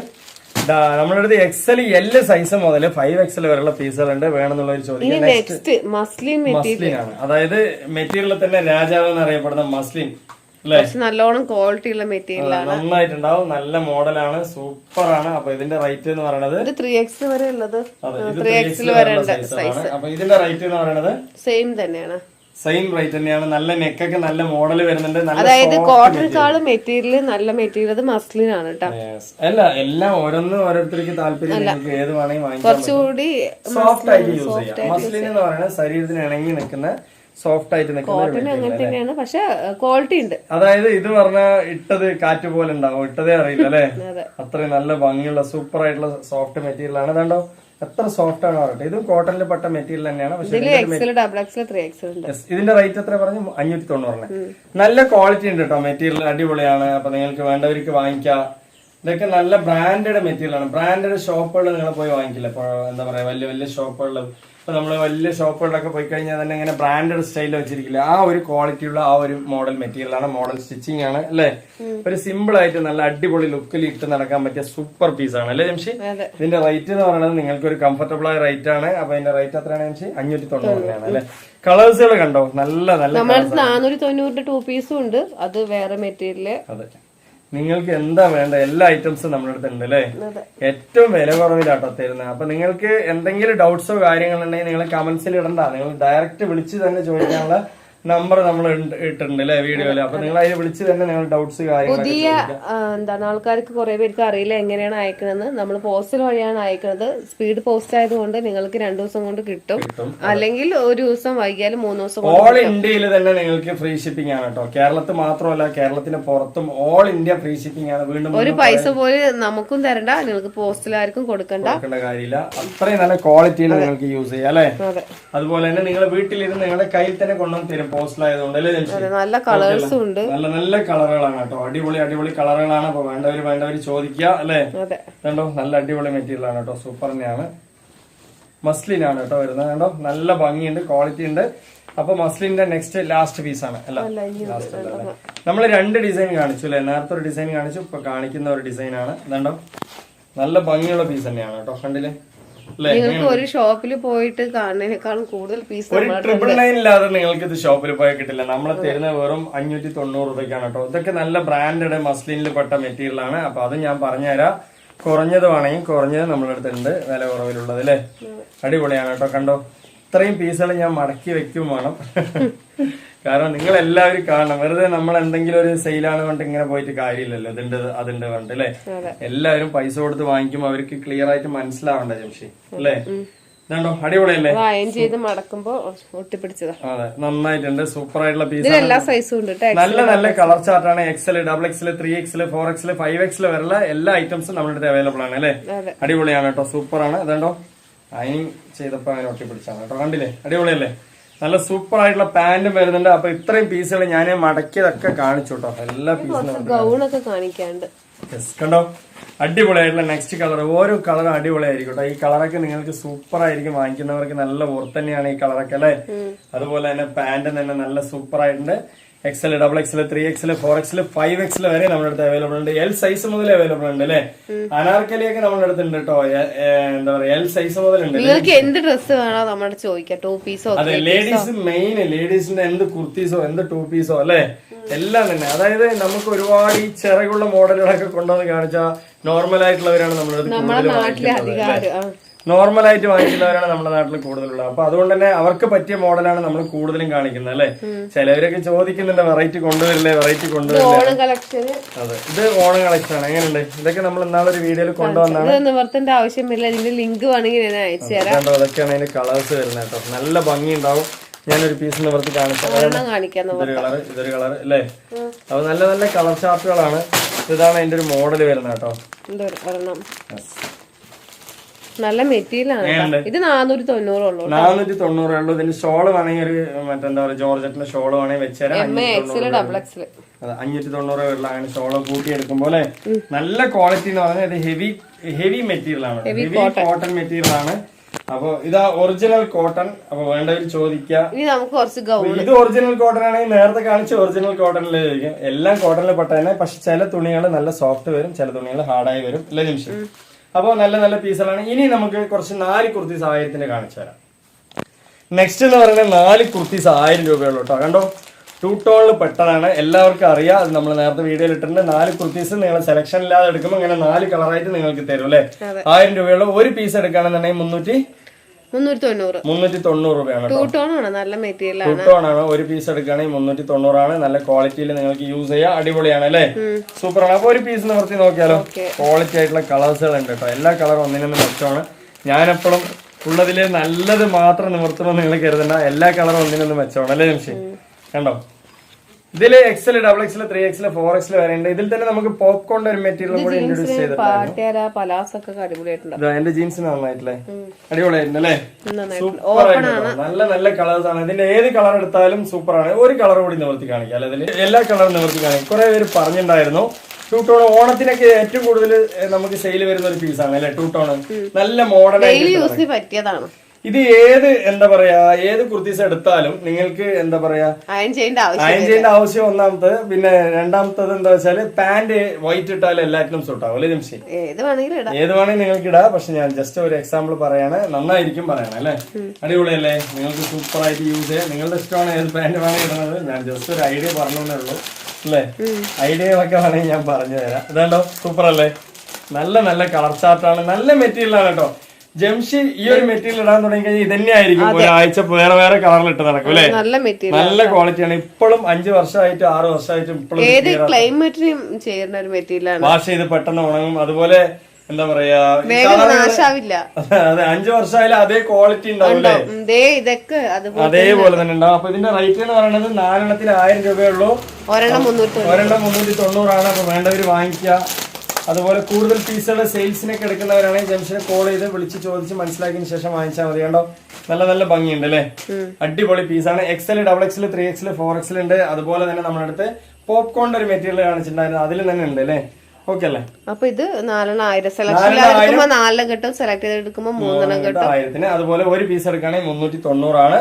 നമ്മുടെ അടുത്ത് XL, L സൈസ് മുതൽ 5XL വരെയുള്ള പീസുകളുണ്ട്. വേണമെന്നുള്ളവർ ചോദിക്കും. നെക്സ്റ്റ് മസ്ലിൻ ആണ്, അതായത് മെറ്റീരിയൽ തന്നെ രാജാവ് എന്നറിയപ്പെടുന്ന മസ്ലിൻ അല്ലെ? നല്ലോണം ക്വാളിറ്റി ഉള്ള മെറ്റീരിയൽ ആണ്, നന്നായിട്ടുണ്ടാവും, നല്ല മോഡലാണ്, സൂപ്പർ ആണ്. അപ്പൊ ഇതിന്റെ റേറ്റ് എന്ന് പറയുന്നത് 3XL വരെ ഉള്ളത്, 3XL വരെ സൈസ്. അപ്പൊ ഇതിന്റെ റേറ്റ് എന്ന് പറയുന്നത് സെയിം തന്നെയാണ്, സെയിം റേറ്റ് തന്നെയാണ്. നല്ല നെക്കൊക്കെ നല്ല മോഡൽ വരുന്നുണ്ട്. അതായത് കോട്ടണിനെക്കാളും മെറ്റീരിയൽ നല്ല മെറ്റീരിയൽ അത് മസ്ലിൻ ആണ് കേട്ടോ. അല്ല, എല്ലാം ഓരോരുത്തർക്ക് താല്പര്യം, ഏത് വേണമെങ്കിൽ വാങ്ങിക്കാം. കുറച്ചുകൂടി സോഫ്റ്റ് ആയിട്ട് യൂസ് ചെയ്യാം. മസ്ലിൻ എന്ന് പറയുന്നത് ശരീരത്തിന് ഇണങ്ങി നിൽക്കുന്ന, സോഫ്റ്റ് ആയിട്ട് നിൽക്കുന്ന, അങ്ങനെ തന്നെയാണ്, പക്ഷെ ക്വാളിറ്റി ഉണ്ട്. അതായത് ഇത് പറഞ്ഞ ഇട്ടത് കാറ്റ് പോലെ ഉണ്ടാവും, ഇട്ടതേ അറിയില്ല അല്ലെ? അത്രയും നല്ല ഭംഗിയുള്ള സൂപ്പർ ആയിട്ടുള്ള സോഫ്റ്റ് മെറ്റീരിയൽ ആണ്. അതുകൊണ്ടോ എത്ര സോഫ്റ്റ് ആണ് പറയട്ടെ. ഇതും കോട്ടണിൽ പെട്ട മെറ്റീരിയൽ തന്നെയാണ്. പക്ഷേ ഇതിന്റെ റേറ്റ് എത്ര പറഞ്ഞു? 590. നല്ല ക്വാളിറ്റി ഉണ്ട് കേട്ടോ, മെറ്റീരിയൽ അടിപൊളിയാണ്. അപ്പൊ നിങ്ങൾക്ക് വേണ്ടവർക്ക് വാങ്ങിക്കാം. ഇതൊക്കെ നല്ല ബ്രാൻഡഡ് മെറ്റീരിയൽ ആണ്. ബ്രാൻഡഡ് ഷോപ്പുകളിൽ നിങ്ങൾ പോയി വാങ്ങിക്കില്ല. ഇപ്പൊ എന്താ പറയാ, വലിയ വലിയ ഷോപ്പുകളിൽ, ഇപ്പൊ നമ്മള് വലിയ ഷോപ്പുകളിലൊക്കെ പോയി കഴിഞ്ഞാൽ തന്നെ ഇങ്ങനെ ബ്രാൻഡഡ് സ്റ്റൈലിൽ വെച്ചിരിക്കില്ല. ആ ഒരു ക്വാളിറ്റിയുള്ള ആ ഒരു മോഡൽ മെറ്റീരിയൽ ആണ്, മോഡൽ സ്റ്റിച്ചിങ് ആണ് അല്ലെ? ഒരു സിമ്പിൾ ആയിട്ട് നല്ല അടിപൊളി ലുക്കിൽ ഇട്ട് നടക്കാൻ പറ്റിയ സൂപ്പർ പീസ് ആണ് അല്ലെ ജംഷി? ഇതിന്റെ റേറ്റ് എന്ന് പറയുന്നത് നിങ്ങൾക്ക് ഒരു കംഫർട്ടബിൾ ആയ റേറ്റ് ആണ്. അപ്പൊ ഇതിന്റെ റേറ്റ് എത്രയാണ് ജംഷി? 590 ആണ് അല്ലെ? കളേഴ്സുകൾ കണ്ടോ, നല്ല നല്ല 490 2 പീസും ഉണ്ട്, അത് വേറെ മെറ്റീരിയൽ. അതെ, നിങ്ങൾക്ക് എന്താ വേണ്ട എല്ലാ ഐറ്റംസും നമ്മുടെ അടുത്ത് ഉണ്ട് അല്ലേ? ഏറ്റവും വില കുറവിലാട്ടോ തരുന്നത്. അപ്പൊ നിങ്ങൾക്ക് എന്തെങ്കിലും ഡൗട്ട്സോ കാര്യങ്ങളുണ്ടെങ്കിൽ നിങ്ങൾ കമന്റ്സിൽ ഇടണ്ട, നിങ്ങൾ ഡയറക്റ്റ് വിളിച്ച് തന്നെ ചോദിക്കാനുള്ള നമ്പർ നമ്മൾ ഇട്ടിട്ടുണ്ട് അല്ലെ വീഡിയോയില്. അപ്പൊ നിങ്ങൾ അതിൽ വിളിച്ച് തന്നെ നിങ്ങൾ ഡൗട്ട്സ് കാര്യങ്ങൾ. പുതിയ എന്താണ് ആൾക്കാർക്ക് കുറെ പേർക്ക് അറിയില്ല എങ്ങനെയാണ് അയക്കണമെന്ന്. നമ്മൾ പോസ്റ്റൽ വഴിയാണ് അയക്കുന്നത്. സ്പീഡ് പോസ്റ്റ് ആയതുകൊണ്ട് നിങ്ങൾക്ക് 2 ദിവസം കൊണ്ട് കിട്ടും, അല്ലെങ്കിൽ ഒരു ദിവസം വൈകിയാലും 3 ദിവസം. ഓൾ ഇന്ത്യയിൽ തന്നെ നിങ്ങൾക്ക് ഫ്രീ ഷിപ്പിംഗ് ആണ് കേട്ടോ. കേരളത്തിൽ മാത്രമല്ല, കേരളത്തിന് പുറത്തും ഓൾ ഇന്ത്യ ഫ്രീ ഷിപ്പിംഗ് ആണ്. വീണ്ടും ഒരു പൈസ പോലും നമുക്കും തരണ്ട, നിങ്ങൾക്ക് പോസ്റ്റലാർക്കും കൊടുക്കേണ്ട കാര്യമില്ല. അത്രയും നല്ല ക്വാളിറ്റിയിൽ നിങ്ങൾക്ക് യൂസ് ചെയ്യാം അല്ലെ? അതുപോലെ തന്നെ നിങ്ങൾ വീട്ടിലിരുന്ന് നിങ്ങളുടെ കയ്യിൽ തന്നെ കൊണ്ടുവന്ന് തരും പോസ്റ്റിലായതുകൊണ്ട് അല്ലേ? നല്ല കളേഴ്സും ഉണ്ട്, നല്ല നല്ല കളറുകളാണ് കേട്ടോ. അടിപൊളി അടിപൊളി കളറുകളാണ്. അപ്പൊ വേണ്ടവര് ചോദിക്കുക അല്ലെ? കണ്ടോ, നല്ല അടിപൊളി മെറ്റീരിയൽ ആണ് കേട്ടോ, സൂപ്പർ തന്നെയാണ്. മസ്ലിൻ ആണ് കേട്ടോ വരുന്നത്. കണ്ടോ, നല്ല ഭംഗിയുണ്ട്, ക്വാളിറ്റി ഉണ്ട്. അപ്പൊ മസ്ലിന്റെ നെക്സ്റ്റ് ലാസ്റ്റ് പീസ് ആണ് അല്ല? നമ്മൾ 2 ഡിസൈൻ കാണിച്ചു അല്ലെ? നേരത്തെ ഒരു ഡിസൈൻ കാണിച്ചു, ഇപ്പൊ കാണിക്കുന്ന ഒരു ഡിസൈൻ ആണ്. കണ്ടോ, നല്ല ഭംഗിയുള്ള പീസ് തന്നെയാണ് കേട്ടോ. കണ്ടില്ലേ? നിങ്ങൾക്ക് ഒരു ഷോപ്പിൽ പോയിട്ട് കാണുന്നതിനേക്കാളും കൂടുതൽ പീസ്, ഒരു 999 ഇല്ലാതെ നിങ്ങൾക്ക് ഇത് ഷോപ്പിൽ പോയാൽ കിട്ടില്ല. നമ്മൾ തരുന്ന വെറും 590 രൂപയ്ക്കാണ് കേട്ടോ. ഇതൊക്കെ നല്ല ബ്രാൻഡഡ് മസ്ലിനിൽ പെട്ട മെറ്റീരിയൽ ആണ്. അപ്പൊ അത് ഞാൻ പറഞ്ഞുതരാം. കുറഞ്ഞത് വേണമെങ്കിൽ കുറഞ്ഞത് നമ്മുടെ അടുത്തുണ്ട്, വില കുറവിലുള്ളത് അല്ലേ? അടിപൊളിയാണ് കേട്ടോ. കണ്ടോ, ഇത്രയും പീസുകൾ ഞാൻ മടക്കി വെക്കും വേണം. കാരണം നിങ്ങൾ എല്ലാവരും കാണണം. വെറുതെ നമ്മൾ എന്തെങ്കിലും ഒരു സെയിലാണ് കൊണ്ട് ഇങ്ങനെ പോയിട്ട് കാര്യമില്ലല്ലോ. ഇതുണ്ട് അതുണ്ട് വേണ്ട അല്ലെ? എല്ലാവരും പൈസ കൊടുത്ത് വാങ്ങിക്കുമ്പോൾ അവർക്ക് ക്ലിയർ ആയിട്ട് മനസ്സിലാവണ്ട ജംഷി അല്ലേ? ഇതാണ്ടോ അടിപൊളിയല്ലേ? അയൺ ചെയ്ത് മടക്കുമ്പോ ഒട്ടിപ്പിടിച്ചതാ. അതെ നന്നായിട്ടുണ്ട്, സൂപ്പർ ആയിട്ടുള്ള പീസ്. ഇതിന് എല്ലാ സൈസും ഉണ്ട് കേട്ടോ. നല്ല നല്ല colour ചാർട്ടാണ്. XL, XXL, 3XL, 4XL, 5XL വരെയുള്ള എല്ലാ ഐറ്റംസും നമ്മുടെ അടുത്ത് അവൈലബിൾ ആണ് അല്ലേ? അടിപൊളിയാണ് കേട്ടോ, സൂപ്പർ ആണ്. ഇതാണ്ടോ അയണിങ് ചെയ്തപ്പോ അങ്ങനെ ഒട്ടിപ്പിടിച്ചാണ് കേട്ടോ, കണ്ടില്ലേ? അടിപൊളിയല്ലേ? നല്ല സൂപ്പർ ആയിട്ടുള്ള പാന്റും വരുന്നുണ്ട്. അപ്പൊ ഇത്രയും പീസുകൾ ഞാൻ മടക്കിയതൊക്കെ കാണിച്ചു കേട്ടോ, എല്ലാ പീസും ഗൗണൊക്കെ കാണിക്കാണ്ട്. കണ്ടോ അടിപൊളിയായിട്ടുള്ള നെക്സ്റ്റ് കളർ. ഓരോ കളറും അടിപൊളിയായിരിക്കും കേട്ടോ. ഈ കളറൊക്കെ നിങ്ങൾക്ക് സൂപ്പർ ആയിരിക്കും, വാങ്ങിക്കുന്നവർക്ക് നല്ല വർത്ത് തന്നെയാണ് ഈ കളറൊക്കെ അല്ലേ? അതുപോലെ തന്നെ പാന്റ് തന്നെ നല്ല സൂപ്പർ ആയിട്ടുണ്ട്. XL, XXL, 3XL, 4XL, 5XL വരെ നമ്മുടെ അടുത്ത് അവൈലബിൾ ഉണ്ട്. L സൈസ് മുതൽ അവൈലബിൾ ഉണ്ട് അല്ലേ? അനാർക്കലിയൊക്കെ നമ്മുടെ അടുത്തുണ്ട് കേട്ടോ. എന്താ പറയാ, L സൈസ് മുതൽ ഉണ്ട്. നിങ്ങൾക്ക് എന്ത് ഡ്രസ് വേണോ നമ്മുടെ ചോദിക്കാം, 2 പീസോ. അതെ, ലേഡീസ് മെയിൻ, ലേഡീസിന്റെ എന്ത് കുർത്തീസോ എന്ത് 2 പീസോ അല്ലേ, എല്ലാം തന്നെ. അതായത് നമുക്ക് ഒരുപാട് ഈ ചിറകുള്ള മോഡലുകളൊക്കെ കൊണ്ടുവന്ന് കാണിച്ചാൽ നോർമൽ ആയിട്ടുള്ളവരാണ് നമ്മുടെ നോർമൽ ആയിട്ട് വാങ്ങിക്കുന്നവരാണ് നമ്മുടെ നാട്ടിൽ കൂടുതലുള്ളത്. അപ്പൊ അതുകൊണ്ട് തന്നെ അവർക്ക് പറ്റിയ മോഡലാണ് നമ്മൾ കൂടുതലും കാണിക്കുന്നത് അല്ലെ? ചിലവരൊക്കെ ചോദിക്കുന്നുണ്ട് വെറൈറ്റി കൊണ്ടുവരില്ലേ, വെറൈറ്റി കൊണ്ടുവരില്ലേ. അതെ, ഇത് ഓണം കളക്ഷൻ ആണ്. എങ്ങനെയുണ്ട്? ഇതൊക്കെ നമ്മൾ ഇന്നാളൊരു വീഡിയോയിൽ കൊണ്ടുവന്നാണ്. നിവർത്തേണ്ട ആവശ്യമില്ല, ഇതിന്റെ ലിങ്ക് വേണമെങ്കിൽ ഞാൻ അയച്ചു തരാം. അതൊക്കെയാണ് അതിന്റെ കളേഴ്സ് വരുന്നത് കേട്ടോ, നല്ല ഭംഗി ഉണ്ടാവും. ഞാനൊരു പീസ് നിവർത്തി കാണിച്ചത്. ഇതൊരു കളർ, ഇതൊരു കളർ അല്ലേ? അപ്പൊ നല്ല നല്ല കളർ ചാർട്ടുകളാണ്. ഇതാണ് അതിന്റെ ഒരു മോഡൽ വരുന്നത് കേട്ടോ. നല്ല മെറ്റീരിയൽ ആണ്. ഇത് 490 ഉള്ളൂ. 490 ഉള്ളൂ. ഇതിന്റെ ഷോള് വേണമെങ്കിൽ ഒരു മറ്റെന്താ പറയാ, ജോർജറ്റിന്റെ ഷോള് വേണമെങ്കിൽ വെച്ചുതരാം. 590 ഉള്ള അങ്ങനെ ഷോള് കൂട്ടിയെടുക്കുമ്പോൾ നല്ല ക്വാളിറ്റി എന്ന് പറഞ്ഞാൽ ഇത് ഹെവി മെറ്റീരിയൽ ആണ്, ഹെവി കോട്ടൺ മെറ്റീരിയൽ ആണ്. അപ്പൊ ഇതാ ഒറിജിനൽ കോട്ടൺ. അപ്പൊ വേണ്ടവർ ചോദിക്കാം. ഇത് ഒറിജിനൽ കോട്ടൺ ആണെങ്കിൽ നേരത്തെ കാണിച്ച ഒറിജിനൽ കോട്ടണിൽ ചോദിക്കും. എല്ലാം കോട്ടണിൽ പെട്ട തന്നെ, പക്ഷെ ചില തുണികൾ നല്ല സോഫ്റ്റ് വരും, ചില തുണികൾ ഹാർഡായി വരും. ഇല്ല നിമിഷം. അപ്പൊ നല്ല നല്ല പീസുകളാണ്. ഇനി നമുക്ക് കുറച്ച് 4 കുർത്തീസ് 1000 കാണിച്ചു തരാം. നെക്സ്റ്റ് എന്ന് പറയുന്നത് 4 കുർത്തീസ് 1000 രൂപയുള്ളൂ കേട്ടോ. കണ്ടോ, 2 ടോണിൽ പെട്ടതാണ്, എല്ലാവർക്കും അറിയാം. അത് നമ്മൾ നേരത്തെ വീഡിയോയിൽ ഇട്ടിട്ടുണ്ട്. 4 കുർത്തീസ് നിങ്ങൾ സെലക്ഷൻ ഇല്ലാതെ എടുക്കുമ്പോൾ ഇങ്ങനെ 4 കളറായിട്ട് നിങ്ങൾക്ക് തരും അല്ലെ? 1000 രൂപയുള്ള ഒരു പീസ് എടുക്കുകയാണെന്നുണ്ടെങ്കിൽ 390 രൂപയാണ്. 2 ടോൺ ആണ്, നല്ല മെറ്റീരിയൽ ആണ്. 2 ടോൺ ആണ്. ഒരു പീസ് എടുക്കുകയാണെങ്കിൽ 390 ആണ്. നല്ല ക്വാളിറ്റിയിൽ നിങ്ങൾക്ക് യൂസ് ചെയ്യാം. അടിപൊളിയാണ് അല്ലേ? സൂപ്പർ ആണ്. അപ്പൊ ഒരു പീസ് നിവർത്തി നോക്കിയാലോ. ക്വാളിറ്റി ആയിട്ടുള്ള കളേഴ്സുകൾ ഉണ്ട് കേട്ടോ. എല്ലാ കളറും ഒന്നിനൊന്നും മെച്ചമാണ്. ഞാനെപ്പോഴും ഉള്ളതില് നല്ലത് മാത്രം നിവർത്തണമെന്ന് നിങ്ങൾ കരുതണ്ട. എല്ലാ കളറും ഒന്നിനൊന്നും മെച്ചമാണ് അല്ലേ നിമിഷം? കണ്ടോ, ഇതില് XL, XXL, 3XL, 4XL വരെ ഉണ്ട്. ഇതിൽ തന്നെ നമുക്ക് പോപ്കോൺ ഒരു മെറ്റീരിയലും കൂടി ഇൻട്രൊഡ്യൂസ് ചെയ്തിട്ടുണ്ട്. എന്റെ ജീൻസിന് നന്നായിട്ടില്ലേ, അടിപൊളിയായിരുന്നു അല്ലേ? സൂപ്പർ ആയിട്ട് നല്ല നല്ല കളേഴ്സ് ആണ്. ഇതിന്റെ ഏത് കളർ എടുത്താലും സൂപ്പർ ആണ്. ഒരു കളർ കൂടി നിവർത്തി കാണിക്കാം അല്ലെ? ഇതില് എല്ലാ കളറും നിവർത്തി കാണിക്കും. കുറെ പേര് പറഞ്ഞിട്ടുണ്ടായിരുന്നു 2 ടോൺ ഓണത്തിനൊക്കെ ഏറ്റവും കൂടുതൽ നമുക്ക് സെയിൽ വരുന്ന ഒരു പീസാണ് അല്ലെ? 2 ടോൺ നല്ല മോഡൽ പറ്റിയതാണ്. ഇത് എന്താ പറയാ, ഏത് കുർത്തീസ് എടുത്താലും നിങ്ങൾക്ക് എന്താ പറയാ അയൺ ചെയ്യേണ്ട ആവശ്യം ഒന്നാമത്തെ. പിന്നെ രണ്ടാമത്തത് എന്താ വെച്ചാല് പാന്റ് വൈറ്റ് ഇട്ടാലും എല്ലാറ്റിനും സൂട്ട് ആവും അല്ലെ നിമിഷം? ഏത് വേണമെങ്കിൽ നിങ്ങൾക്ക് ഇടാം. പക്ഷെ ഞാൻ ജസ്റ്റ് ഒരു എക്സാമ്പിൾ പറയാണ്, നന്നായിരിക്കും പറയണം അല്ലെ? അടിപൊളിയല്ലേ? നിങ്ങൾക്ക് സൂപ്പർ ആയിട്ട് യൂസ് ചെയ്യാം. നിങ്ങളുടെ ഇഷ്ടമാണ് ഏത് പാന്റ് വേണമെങ്കിൽ ഇടുന്നത്. ഞാൻ ജസ്റ്റ് ഒരു ഐഡിയ പറഞ്ഞേ ഉള്ളൂ അല്ലേ? ഐഡിയകളൊക്കെ വേണമെങ്കിൽ ഞാൻ പറഞ്ഞു തരാം. ഇതാണ്ടോ, സൂപ്പർ അല്ലേ? നല്ല നല്ല കളർ ചാർട്ടാണ്, നല്ല മെറ്റീരിയൽ ആണ് കേട്ടോ. ജംഷി ഈ ഒരു മെറ്റീരിയൽ ഇടാൻ തുടങ്ങി കഴിഞ്ഞാൽ ഇതന്നെ ആയിരിക്കും ഒരാഴ്ച വേറെ വേറെ കളറിൽ ഇട്ട് നടക്കും അല്ലെ? നല്ല ക്വാളിറ്റിയാണ്. ഇപ്പോഴും 5 വർഷമായിട്ട് 6 വർഷമായിട്ടും ഇപ്പോഴും വാഷ് ചെയ്ത് പെട്ടെന്ന് ഉണങ്ങും. അതുപോലെ എന്താ പറയാ, അതെ 5 വർഷമായാലും അതേ ക്വാളിറ്റി ഉണ്ടാവില്ലേ? അതേപോലെ തന്നെ ഉണ്ടാവും. അപ്പൊ ഇതിന്റെ റേറ്റ് എന്ന് പറയുന്നത് 4 1000 രൂപയുള്ളൂ. ഒരെണ്ണം 390 ആണ്. അപ്പൊ വേണ്ടവര് വാങ്ങിക്കുക. അതുപോലെ കൂടുതൽ പീസുകൾ സെയിൽസിനൊക്കെ എടുക്കുന്നവരാണെങ്കിൽ ജംഷനെ കോൾ ചെയ്ത് വിളിച്ച് ചോദിച്ച് മനസ്സിലാക്കിയതിന് ശേഷം വാങ്ങിച്ചാൽ മതി. കണ്ടോ, നല്ല നല്ല ഭംഗിയുണ്ട് അല്ലേ? അടിപൊളി പീസാണ്. XL, XXL, 3XL, 4XL ഉണ്ട്. അതുപോലെ തന്നെ നമ്മുടെ അടുത്ത് പോപ്കോണിന്റെ ഒരു മെറ്റീരിയൽ കാണിച്ചിട്ടുണ്ടായിരുന്നു, അതിൽ തന്നെ ഉണ്ട് അല്ലേ? ഓക്കെ അല്ലേ? അപ്പൊ ഇത് 4,000 സെലക്ട് കിട്ടും, സെലക്ട് ചെയ്തെടുക്കുമ്പോൾ 3,000. അതുപോലെ ഒരു പീസ് എടുക്കുകയാണെങ്കിൽ 390 ആണ്.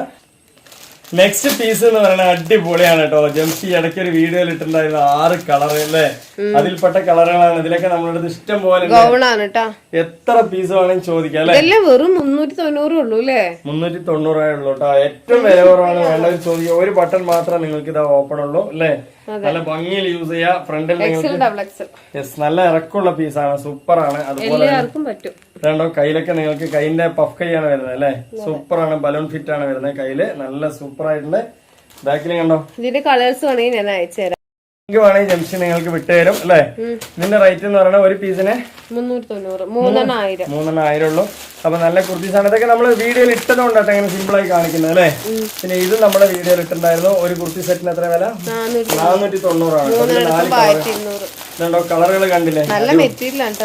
നെക്സ്റ്റ് പീസ് എന്ന് പറയുന്നത് അടിപൊളിയാണ് കേട്ടോ. ജംഷി ഇടയ്ക്ക് ഒരു വീഡിയോയിൽ ഇട്ടിട്ടുണ്ടായിരുന്നു 6 കളർ അല്ലേ? അതിൽപ്പെട്ട കളറുകളാണ്. ഇതിലൊക്കെ നമ്മളുടെ ഇഷ്ടം പോലെ എത്ര പീസ് വേണമെങ്കിൽ ചോദിക്കാം അല്ലെ? വെറും 390 ഉള്ളൂ അല്ലേ? 390 ഉള്ളൂ കേട്ടോ. ഏറ്റവും വില കുറവാണ്. വേണ്ടവർ ചോദിക്കുക. ഒരു ബട്ടൺ മാത്രമേ നിങ്ങൾക്ക് ഇത് ഓപ്പൺ ഉള്ളൂ അല്ലേ? നല്ല ഭംഗിയിൽ യൂസ് ചെയ്യാം. ഫ്രണ്ടിൽ നല്ല ഇറക്കമുള്ള പീസാണ്, സൂപ്പർ ആണ്. അതുപോലെ രണ്ടോ കയ്യിലൊക്കെ നിങ്ങൾക്ക് കൈന്റെ പഫ് കൈയാണ് വരുന്നത് അല്ലെ? സൂപ്പർ ആണ്. ബലൂൺ ഫിറ്റ് ആണ് വരുന്നത് കയ്യില്. നല്ല സൂപ്പർ ആയിട്ടുണ്ട്. ബാക്കിൽ കണ്ടോ, ഇതിന്റെ കളേഴ്സ് വേണമെങ്കിൽ ഞാൻ അയച്ചുതരാം. വേണമെങ്കിൽ ജംഷൻ നിങ്ങൾക്ക് വിട്ടുതരും അല്ലേ? ഇതിന്റെ റേറ്റ് എന്ന് പറയുന്നത് ഒരു പീസിന് 390, 3,000. 3,000 ഉള്ളൂ. അപ്പൊ നല്ല കുർത്തീസാണ്. ഇതൊക്കെ നമ്മൾ വീഡിയോയിൽ ഇട്ടതുകൊണ്ടാണ് ഇങ്ങനെ സിമ്പിൾ ആയി കാണിക്കുന്നത് അല്ലേ? പിന്നെ ഇത് നമ്മുടെ വീഡിയോയിൽ ഇട്ടുണ്ടായിരുന്നു. ഒരു കുർത്തി സെറ്റിന് എത്ര വില? 490 ആണ്. കളറുകൾ കണ്ടില്ലേ? നല്ല മെറ്റീരിയൽ ആണ്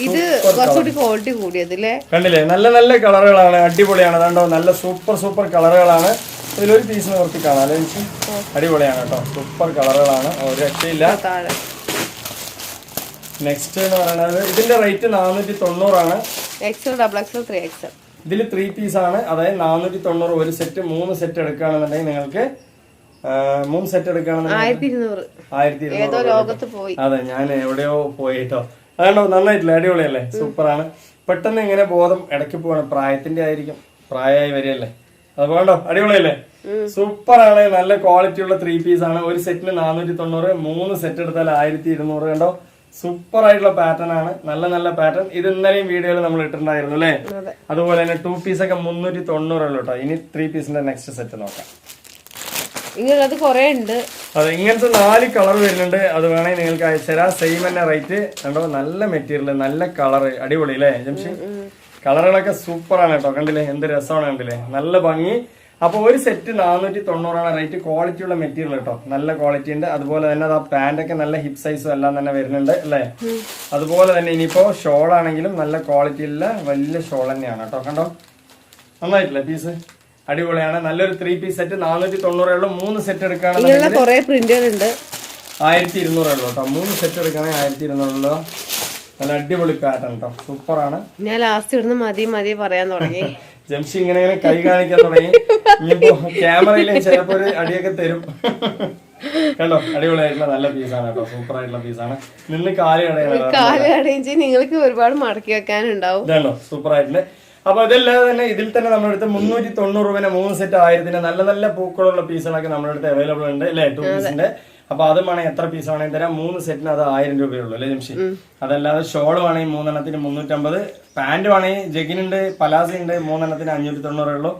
ഇത്, കുറച്ചുകൂടി ക്വാളിറ്റി കൂടിയതല്ലേ? കണ്ടില്ലേ? നല്ല നല്ല കളറുകളാണ്, അടിപൊളിയാണ്. അതുകൊണ്ടോ നല്ല സൂപ്പർ കളറുകളാണ്. ഇതിലൊരു പീസ് നിർത്തി കാണാം അല്ലേ? അടിപൊളിയാണ് കേട്ടോ, സൂപ്പർ കളറുകളാണ്, ഒരു രക്ഷയില്ല. നെക്സ്റ്റ് എന്ന് പറയുന്നത് ഇതിന്റെ റേറ്റ് 490 ആണ്. ഇതിൽ 3 പീസ് ആണ്, അതായത് 490 ഒരു സെറ്റ്. 3 സെറ്റ് എടുക്കുകയാണെന്നുണ്ടെങ്കിൽ നിങ്ങൾക്ക് 3 സെറ്റ് എടുക്കുകയാണെന്നുണ്ടെങ്കിൽ 1200. അതെ, ഞാൻ എവിടെയോ പോയിട്ടോ. അതുകൊണ്ടോ നന്നായിട്ടില്ല, അടിപൊളിയല്ലേ, സൂപ്പറാണ്. പെട്ടെന്ന് ഇങ്ങനെ ബോധം ഇടയ്ക്ക് പോകണം, പ്രായത്തിന്റെ ആയിരിക്കും, പ്രായമായി വരികയല്ലേ. അതുകൊണ്ടോ അടിപൊളിയല്ലേ, സൂപ്പറാണ്. നല്ല ക്വാളിറ്റി ഉള്ള 3 പീസ് ആണ്. ഒരു സെറ്റിന് 490, 3 സെറ്റ് എടുത്താൽ 1200. കണ്ടോ, സൂപ്പർ ആയിട്ടുള്ള പാറ്റേൺ ആണ്, നല്ല നല്ല പാറ്റേൺ. ഇത് ഇന്നലെയും വീഡിയോയിൽ നമ്മൾ ഇട്ടിട്ടുണ്ടായിരുന്നു അല്ലേ? അതുപോലെ തന്നെ 2 പീസ് ഒക്കെ 390 ഉള്ളൂ കേട്ടോ. ഇനി 3 പീസിന്റെ നെക്സ്റ്റ് സെറ്റ് നോക്കാം. ഇങ്ങനത്തെ കുറെ ഉണ്ട്. അതെ, ഇങ്ങനത്തെ 4 കളർ വരുന്നുണ്ട്. അത് വേണമെങ്കിൽ നിങ്ങൾക്ക് അയച്ചുതരാം. സെയിം തന്നെ റേറ്റ്. കണ്ടോ, നല്ല മെറ്റീരിയൽ, നല്ല കളർ, അടിപൊളി അല്ലേ ജംഷി? കളറുകളൊക്കെ സൂപ്പറാണ് കേട്ടോ, കണ്ടില്ലേ? എന്ത് രസമാണ്, കണ്ടില്ലേ? നല്ല ഭംഗി. അപ്പൊ ഒരു സെറ്റ് 490 ആണ് റേറ്റ്. ക്വാളിറ്റി ഉള്ള മെറ്റീരിയൽ കേട്ടോ, നല്ല ക്വാളിറ്റി ഉണ്ട്. അതുപോലെ തന്നെ ആ പാന്റൊക്കെ നല്ല ഹിപ്പ് സൈസും എല്ലാം തന്നെ വരുന്നുണ്ട് അല്ലേ? അതുപോലെ തന്നെ ഇനിയിപ്പോ ഷോൾ ആണെങ്കിലും നല്ല ക്വാളിറ്റി ഉള്ള വലിയ ഷോൾ തന്നെയാണ് കേട്ടോ. കണ്ടോ, നന്നായിട്ടില്ല പീസ്, അടിപൊളിയാണ്. നല്ലൊരു 3 പീസ് സെറ്റ് 490 ഉള്ളൂ. 3 സെറ്റ് എടുക്കുകയാണെങ്കിൽ 1200 ഉള്ളൂ കേട്ടോ. 3 സെറ്റ് എടുക്കുകയാണെങ്കിൽ 1200 ഉള്ളൂ. നല്ല അടിപൊളി പാറ്റേൺ കേട്ടോ, സൂപ്പറാണ്. ഞാൻ ലാസ്റ്റ് ഇടുന്ന മതി പറയാൻ തുടങ്ങി. ജംഷി ഇങ്ങനെ കൈ കാണിക്കാൻ തുടങ്ങി. ഇനിയിപ്പോ ക്യാമറയിലും ചിലപ്പോ ഒരു അടിയൊക്കെ തരും. കണ്ടോ, അടിപൊളിയായിട്ടുള്ള നല്ല പീസാണ് കേട്ടോ, സൂപ്പർ ആയിട്ടുള്ള പീസാണ്. നിന്ന് കാല് കടയും നിങ്ങൾക്ക് ഒരുപാട് മടക്കി വെക്കാനുണ്ടാവും. ഇതാണോ, സൂപ്പർ ആയിട്ടുണ്ട്. അപ്പൊ അതല്ലാതെ തന്നെ ഇതിൽ തന്നെ നമ്മുടെ അടുത്ത് 390 രൂപ 3 സെറ്റ് 1000 നല്ല നല്ല പൂക്കളുള്ള പീസുകളൊക്കെ നമ്മുടെ അടുത്ത് അവൈലബിൾ ഉണ്ട് അല്ലെ? 2 പീസിന്റെ. അപ്പൊ അത് വേണമെങ്കിൽ എത്ര പീസ് വേണമെങ്കിൽ തരാം. 3 സെറ്റിന് അത് 1000 രൂപയുള്ളൂ അല്ലെ ജംഷി? അതല്ലാതെ ഷോൾ വേണമെങ്കിൽ 3 എണ്ണത്തിന് 350, പാന്റ് വേണമെങ്കിൽ ജഗിനുണ്ട്, പലാസ ഉണ്ട്, 3 എണ്ണത്തിന് 590 ഉള്ളൂ.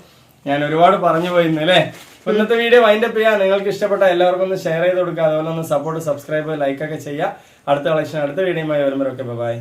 ഞാൻ ഒരുപാട് പറഞ്ഞു പോയിരുന്നു അല്ലേ? ഇന്നത്തെ വീഡിയോ വൈൻഡപ്പ് ചെയ്യാം. നിങ്ങൾക്ക് ഇഷ്ടപ്പെട്ട എല്ലാവർക്കും ഒന്ന് ഷെയർ ചെയ്ത് കൊടുക്കുക. അതുപോലെ ഒന്ന് സപ്പോർട്ട്, സബ്സ്ക്രൈബ്, ലൈക്ക് ഒക്കെ ചെയ്യുക. അടുത്ത കളക്ഷൻ അടുത്ത വീഡിയോയുമായി വരുമ്പോഴൊക്കെ ബൈ.